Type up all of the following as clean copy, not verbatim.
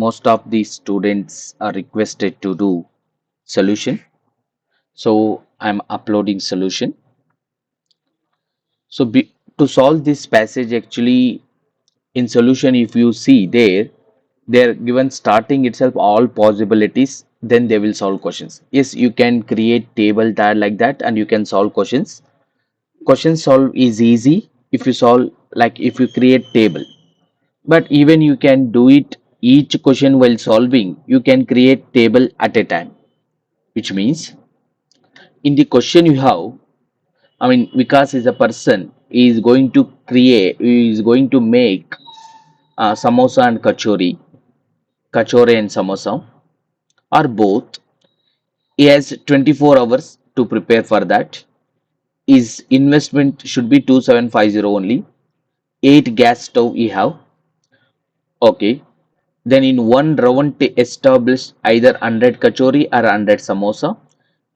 most of the students are requested to do solution. So I'm uploading solution. So to solve this passage, actually in solution, if you see there, they're given starting itself all possibilities, then they will solve questions. Yes, you can create table that like that and you can solve questions. Question solve is easy if you solve, like if you create table, but even you can do it each question while solving, you can create table at a time, which means in the question you have, I mean, Vikas is a person, he is going to create, he is going to make samosa and kachori and samosa, or both. He has 24 hours to prepare for that. His investment should be 2750 only. 8 gas stove he have. Okay. Then in one round to establish either 100 kachori or 100 samosa.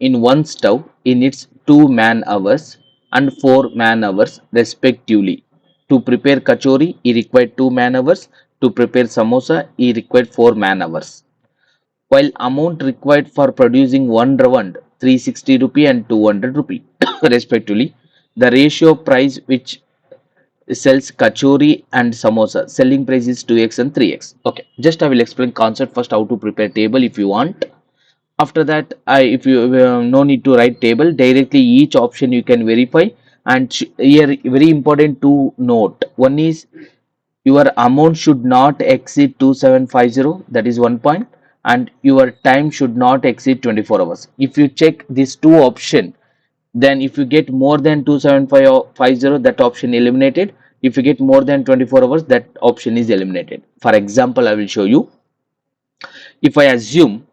In one stove, he needs 2 man hours and 4 man hours respectively. To prepare kachori, he required 2 man hours. To prepare samosa, he required 4 man hours. While amount required for producing one round 360 rupee and 200 rupee respectively, the ratio price which sells kachori and samosa selling price is 2x and 3x. Okay, just I will explain concept first, how to prepare table if you want. After that, if you no need to write table, directly each option you can verify. And here very important to note, one is your amount should not exceed 2750, that is one point, and your time should not exceed 24 hours. If you check these two option, then if you get more than 27550, that option eliminated. If you get more than 24 hours, that option is eliminated. For example, I will show you. If I assume,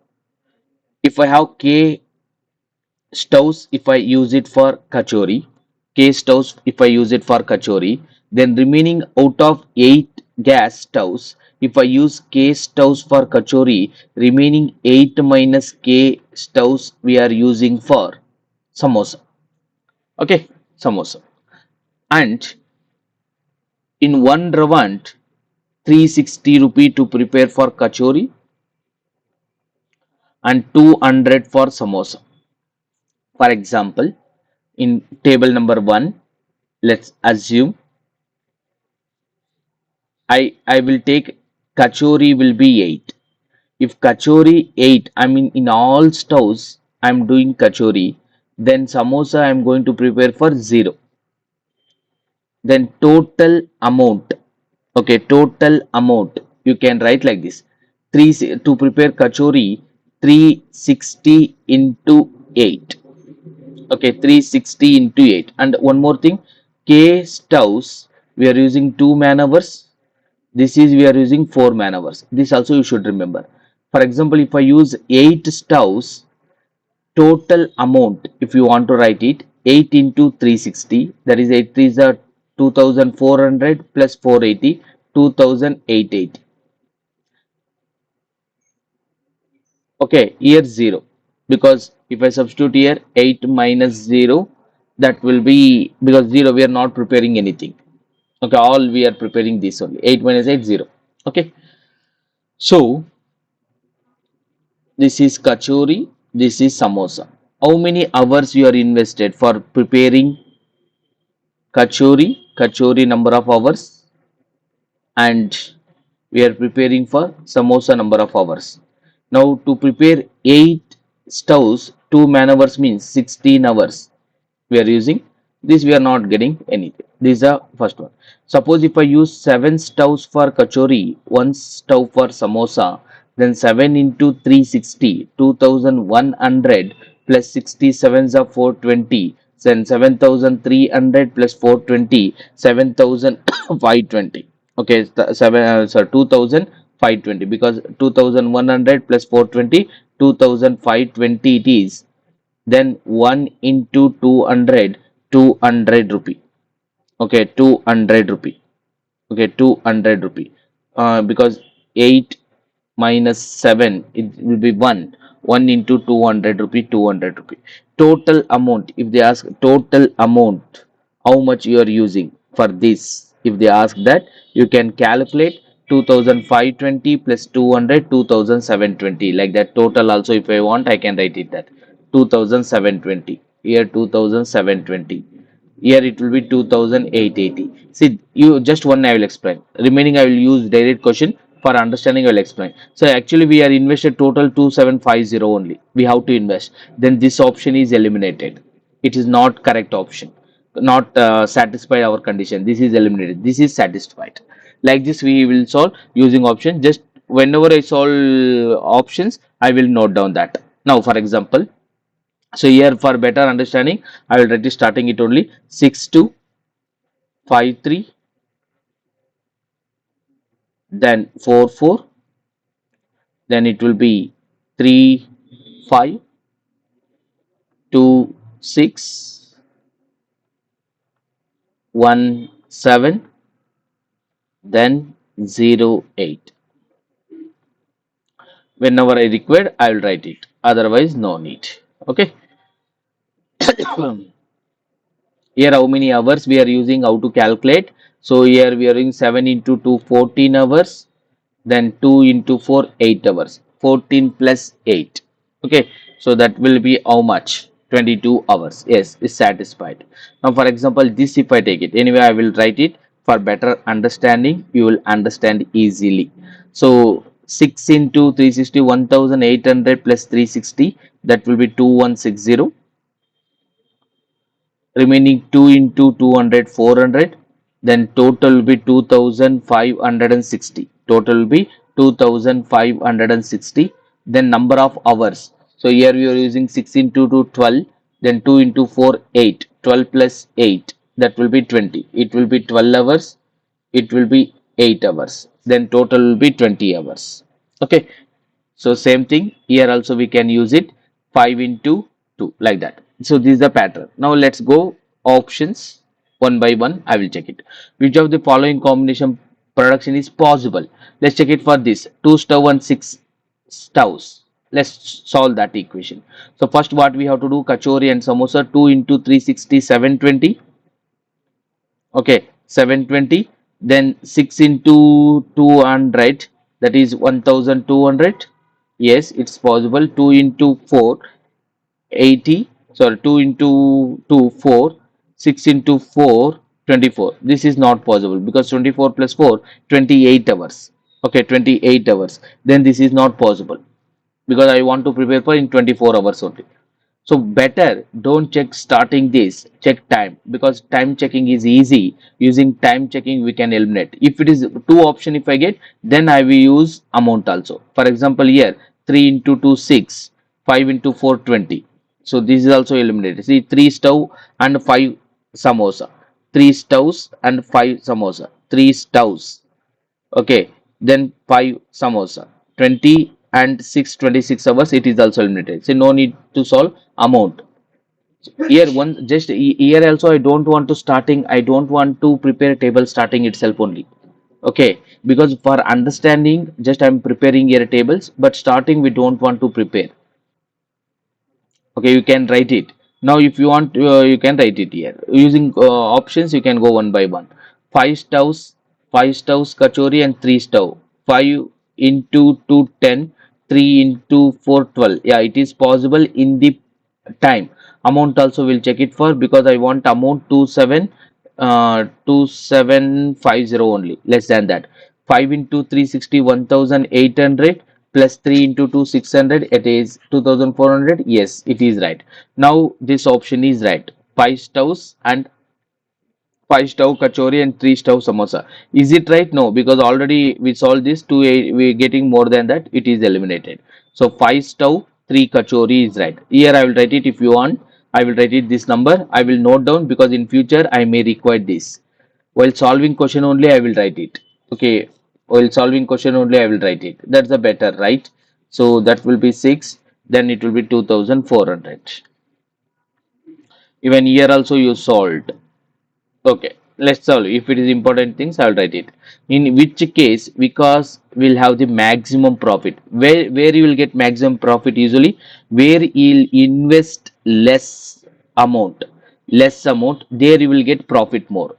if I have k stoves, if I use it for kachori, k stoves if I use it for kachori, then remaining out of 8 gas stoves, if I use k stoves for kachori, remaining 8 minus k stoves we are using for samosa. Okay, samosa. And in one round 360 rupee to prepare for kachori and 200 for samosa. For example, in table number 1, let's assume I will take kachori will be 8. If kachori 8, I mean in all stoves I'm doing kachori, then samosa I'm going to prepare for 0. Then total amount, okay, total amount you can write like this: 3 to prepare kachori, 360 into 8. Okay, 360 into 8. And one more thing, k stoves we are using 2 man hours, this is we are using 4 man hours, this also you should remember. For example, if I use 8 stoves, total amount, if you want to write it, 8 into 360, that is 8 3s are 2400 plus 480, 2880. Okay, here 0, because if I substitute here 8 minus 0, that will be, because 0 we are not preparing anything. Okay, all we are preparing this only, 8 minus 8 0. Okay, so this is kachori, this is samosa. How many hours you are invested for preparing kachori number of hours, and we are preparing for samosa number of hours. Now to prepare 8 stoves, 2 man hours means 16 hours we are using. This we are not getting anything. This is the first one. Suppose if I use 7 stoves for kachori, 1 stove for samosa, then 7 into 360, 2100 plus 67s are 420, then 7300 plus 420, 7520. Okay, 2520, because 2100 plus 420, 2520 it is. Then 1 into 200, 200 rupee. Okay, 200 rupee. Okay, 200 rupee. Because 8 minus 7, it will be 1. 1 into 200 rupee, 200 rupee. Total amount, if they ask total amount, how much you are using for this, if they ask that, you can calculate 2520 plus 200, 2720, like that. Total also, if I want, I can write it that 2720. Here 2720. Here it will be 2880. See, you just one I will explain. Remaining I will use direct question. For understanding I will explain. So actually we are invested total 2750 only. We have to invest. Then this option is eliminated. It is not correct option. Not satisfy our condition. This is eliminated. This is satisfied. Like this we will solve using option. Just whenever I solve options, I will note down that. Now for example, so here for better understanding, I will write it starting it only 6253, then 44, then it will be 352617, then 08. Whenever I require, I will write it. Otherwise, no need. Okay. Here how many hours we are using, how to calculate. So here we are using 7 into 2 14 hours, then 2 into 4 8 hours, 14 plus 8. Okay, so that will be how much? 22 hours. Yes, is satisfied. Now for example, this if I take it anyway, I will write it for better understanding. You will understand easily. So 6 into 360, 1800 plus 360, that will be 2160. Remaining 2 into 200 400, then total will be 2560. Total will be 2560. Then number of hours, so here we are using 6 into 2 12, then 2 into 4 8, 12 plus 8, that will be 20. It will be 12 hours, it will be 8 hours, then total will be 20 hours. Okay, so same thing here also we can use it, 5 into 2, like that. So this is the pattern. Now let's go options one by one. I will check it. Which of the following combination production is possible? Let's check it for this. 2 stove and 6 stoves. Let's solve that equation. So first what we have to do, kachori and samosa, 2 into 360 720. Okay, 720. Then 6 into 200, that is 1200. Yes, it's possible. 2 into 4 80. Sorry, 2 into 2 4. 6 into 4 24. This is not possible because 24 plus 4 28 hours. Okay, 28 hours. Then this is not possible because I want to prepare for in 24 hours only. So better don't check starting this, check time, because time checking is easy. Using time checking we can eliminate. If it is two option, if I get, then I will use amount also. For example here 3 into 2 6, 5 into 4 20. So this is also eliminated. See, 3 stove and 5 samosa, 3 stoves and 5 samosa, 3 stoves. Okay, then 5 samosa, 20 and 6 26 hours, it is also eliminated. So no need to solve amount. Here one just here also I don't want to starting, I don't want to prepare table starting itself only. Okay, because for understanding just I'm preparing here tables, but starting we don't want to prepare. Okay, you can write it. Now if you want, you can write it here using options. You can go one by one. 5 stoves, 5 stoves kachori and 3 stove. 5 into 2 10, 3 into 4 12. Yeah, it is possible in the time. Amount also will check it for, because I want amount 2750 only, less than that. 5 into 360 1800 plus 3 into 2 600, it is 2400. Yes, it is right. Now this option is right. 5 stoves and 5 stove kachori and 3 stove samosa. Is it right? No, because already we solved this. We getting more than that. It is eliminated. So 5 stove, 3 kachori is right. Here I will write it. If you want, I will write it this number. I will note down because in future I may require this. While solving question only, I will write it. Okay. While solving question only, I will write it. That's the better, right? So that will be 6. Then it will be 2400. Even here also you solved. Okay, let's solve. If it is important things, I'll write it. In which case, because we'll have the maximum profit. Where you will get maximum profit usually, where you'll invest less amount, there you will get profit more.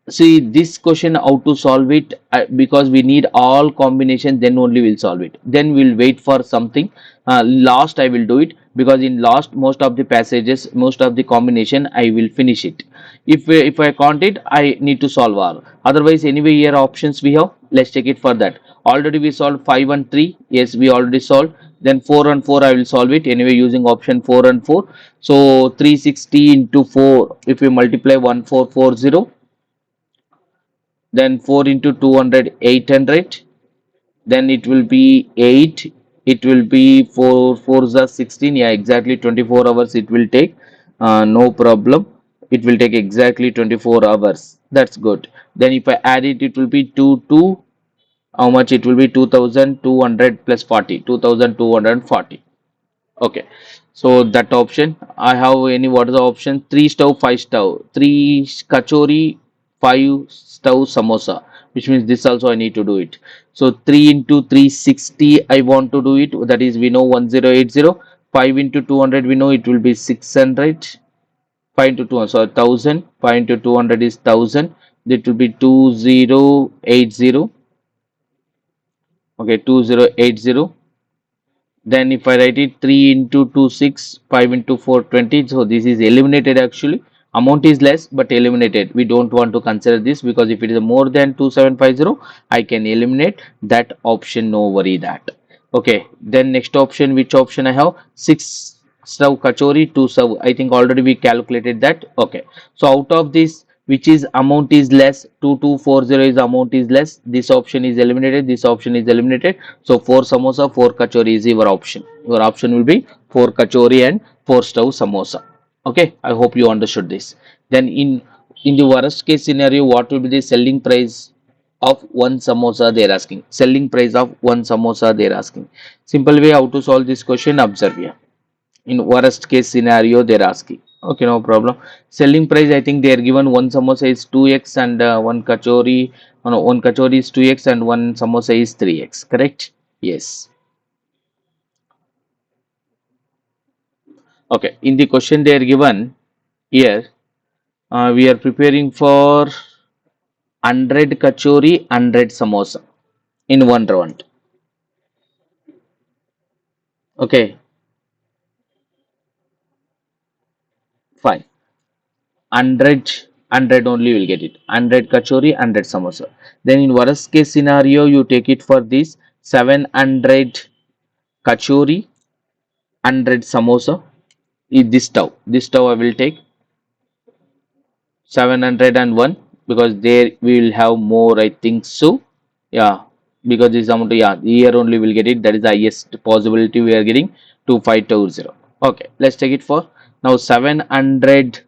See this question how to solve it, because we need all combination, then only we'll solve it, then we'll wait for something. Last I will do it, because in last most of the passages, most of the combination I will finish it. If I can't it, I need to solve all. Otherwise anyway here options we have, let's take it for that. Already we solved 5 and 3, yes we already solved. Then 4 and 4 I will solve it anyway using option 4 and 4. So 360 into 4, if we multiply 1440, then 4 into 200 800, then it will be 8, it will be 4 4 is 16, yeah exactly 24 hours it will take. No problem, it will take exactly 24 hours, that's good. Then if I add it, it will be 2 2, how much it will be, 2200 plus 40, 2240. Okay, so that option I have any, what is the option? 3 stove, 5 stove, 3 kachori, 5 stove samosa, which means this also I need to do it. So 3 into 360 I want to do it, that is we know 1080, 5 into 200 we know it will be 600, 5 into 200 so 1000, 5 into 200 is 1000, that will be 2080. Okay, 2080. Then if I write it 3 into 2 6, 5 into 4 20, so this is eliminated actually. Amount is less but eliminated. We don't want to consider this, because if it is more than 2750, I can eliminate that option, no worry that. Okay, then next option, which option I have? 6 serve kachori, 2 serve. I think already we calculated that. Okay, so out of this, which is amount is less, 2240 is amount is less, this option is eliminated, this option is eliminated. So 4 samosa, 4 kachori is your option. Your option will be 4 kachori and 4 stove samosa. Okay, I hope you understood this. Then in the worst case scenario, what will be the selling price of one samosa? They are asking. Selling price of one samosa they are asking. Simple way how to solve this question, observe here. In worst case scenario they're asking. Okay, no problem. Selling price, I think they are given one samosa is 2x and one kachori, no, one kachori is 2x and one samosa is 3x, correct? Yes. Okay, in the question they are given here, we are preparing for 100 kachori, 100 samosa in one round. Okay, fine. 100 only will get it, 100 kachori, 100 samosa. Then in worst case scenario you take it for this 700 kachori, 100 samosa. This stove I will take 701, because there we will have more, I think so. Yeah, because this amount, yeah, here only will get it, that is the highest possibility we are getting, 2520. Okay, let's take it for now 700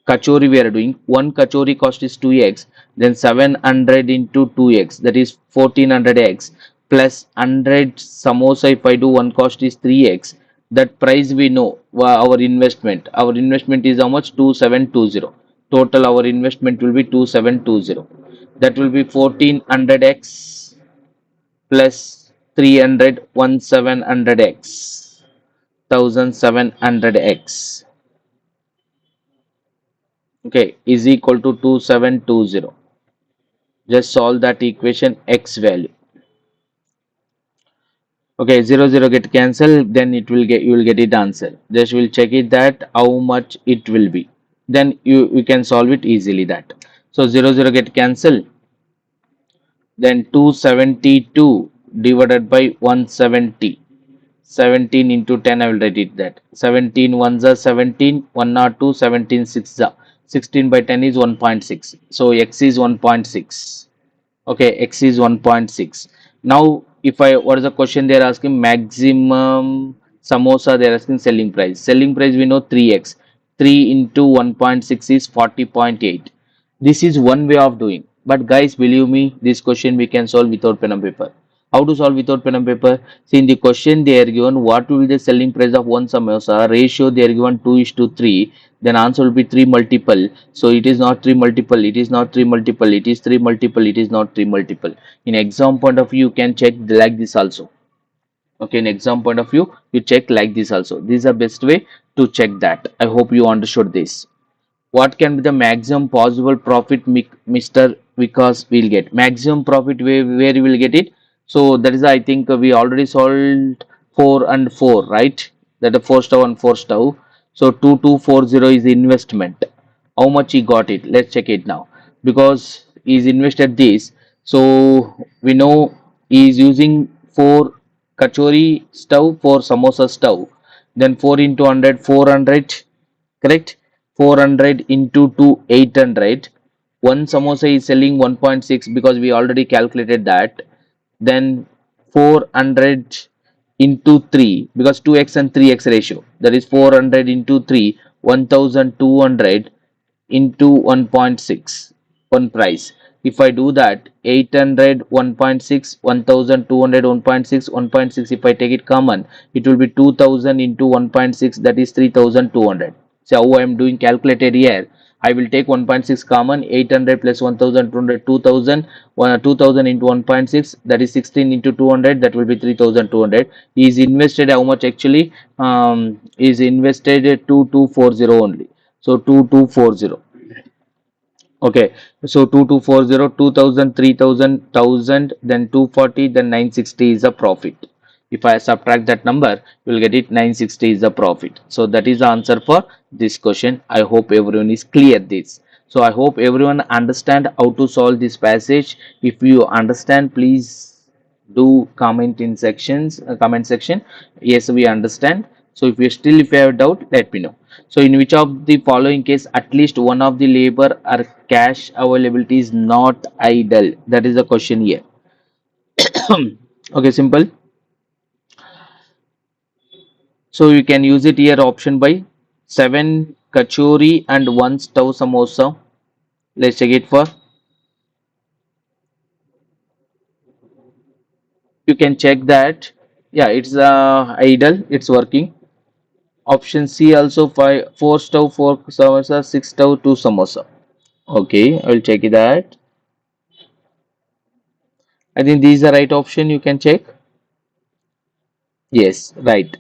kachori we are doing. One kachori cost is 2x, then 700 into 2x, that is 1400x, plus 100 samosa, if I do, one cost is 3x. That price we know. Our investment is how much? 2720. Total our investment will be 2720, that will be 1400x plus 300, 1700x, 1700x, okay, is equal to 2720. Just solve that equation, x value. Okay, 0 0 get cancelled, then it will get, you will get it answer. Just will check it that how much it will be, then you can solve it easily that. So 0 0 get cancelled, then 272 divided by 170, 17 into 10, I will write it that 17 ones are 17, 1 or 2, 17 6 are 16 by 10 is 1.6, so x is 1.6. Okay, x is 1.6. Now if I, what is the question they are asking? Maximum samosa they are asking. Selling price, we know 3x, 3 into 1.6 is 40.8. This is one way of doing, but guys believe me, this question we can solve without pen and paper. How to solve without pen and paper? See, in the question they are given what will be the selling price of one samosa, ratio they are given 2 is to 3, then answer will be 3 multiple. So it is not 3 multiple, it is not 3 multiple, it is 3 multiple, it is not 3 multiple. In exam point of view you can check like this also. Okay, in exam point of view you check like this also. This is the best way to check that. I hope you understood this. what can be the maximum possible profit Mr. Vikas will get? Maximum profit where you will get it? So that is, I think we already solved 4 and 4, right? That is 4 stove and 4 stove. So 2240 is investment. How much he got it? Let's check it now. Because he's invested this. So we know he is using 4 Kachori stove, 4 Samosa stove. Then 4 into 100, 400, correct? 400 into 2, 800. One samosa is selling 1.6 because we already calculated that. Then 400 into 3, because 2x and 3x ratio, that is 400 into 3, 1200 into 1.6, one price. If I do that, 800, 1.6, 1200, 1.6, 1.6, if I take it common, it will be 2000 into 1.6, that is 3200. So how I am doing calculated here, I will take 1.6 common, 800 plus 1200, 2000, 2000 into 1.6, that is 16 into 200, that will be 3200. He is invested how much actually? Is invested 2240 only. So 2240. Okay, so 2240, 2000, 3000, 1000, then 240, then 960 is a profit. If I subtract that number, you will get it, 960 is the profit. So that is the answer for this question. I hope everyone is clear this. So I hope everyone understand how to solve this passage. If you understand, please do comment in sections, comment section. Yes, we understand. So if you have doubt, let me know. So in which of the following case at least one of the labor or cash availability is not idle? That is the question here. Okay, simple. So you can use it here option by 7 kachori and 1 stove samosa. Let's check it for. You can check that. Yeah, it's idle. It's working. Option C also 4 stove 4 samosa, 6 stove 2 samosa. Okay, I will check that. I think these are right option. You can check. Yes, right.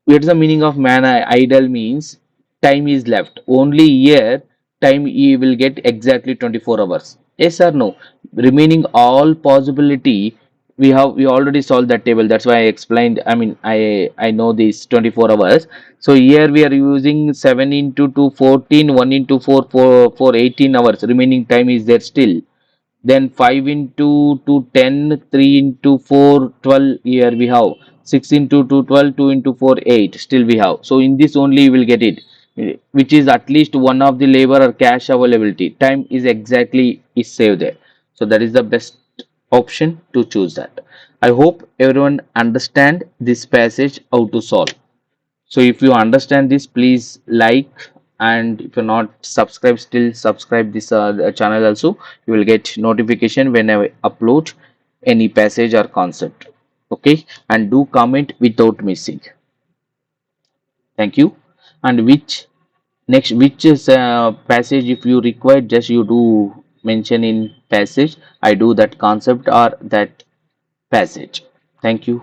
What's the meaning of man idle means time is left. Only here time you will get exactly 24 hours. Yes or no? Remaining all possibility, we already solved that table. That's why I explained. I mean I know these 24 hours. So here we are using 7 into 2 14, 1 into 4 4 18 hours. Remaining time is there still. Then 5 into 2 10, 3 into 4 12, here we have 6 into 2 12, 2 into 4 8, still we have. So in this only you will get it, which is at least one of the labor or cash availability. Time is exactly is saved there. So that is the best option to choose that. I hope everyone understand this passage how to solve. So if you understand this, please like, and if you're not subscribed, still subscribe this channel also. You will get notification when I upload any passage or concept. Okay, and do comment without missing. Thank you. And which is passage if you require, just you do mention in passage. I do that concept or that passage. Thank you.